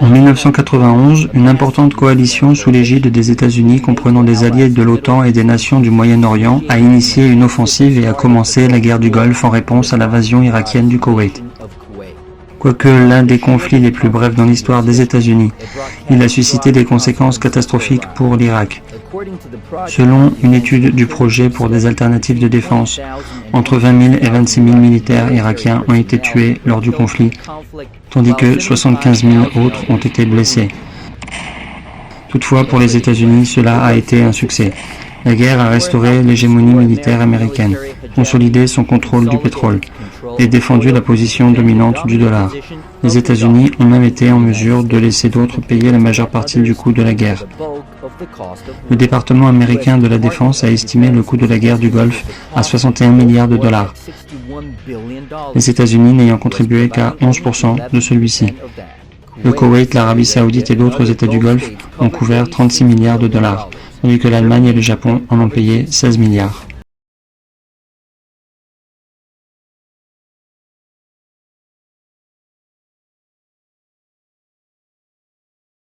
En 1991, une importante coalition sous l'égide des États-Unis comprenant des alliés de l'OTAN et des nations du Moyen-Orient a initié une offensive et a commencé la guerre du Golfe en réponse à l'invasion irakienne du Koweït. Quoique l'un des conflits les plus brefs dans l'histoire des États-Unis, il a suscité des conséquences catastrophiques pour l'Irak. Selon une étude du projet pour des alternatives de défense, entre 20 000 et 26 000 militaires irakiens ont été tués lors du conflit, tandis que 75 000 autres ont été blessés. Toutefois, pour les États-Unis, cela a été un succès. La guerre a restauré l'hégémonie militaire américaine, consolidé son contrôle du pétrole et défendu la position dominante du dollar. Les États-Unis ont même été en mesure de laisser d'autres payer la majeure partie du coût de la guerre. Le département américain de la Défense a estimé le coût de la guerre du Golfe à 61 milliards de dollars, les États-Unis n'ayant contribué qu'à 11% de celui-ci. Le Koweït, l'Arabie Saoudite et d'autres États du Golfe ont couvert 36 milliards de dollars, tandis que l'Allemagne et le Japon en ont payé 16 milliards.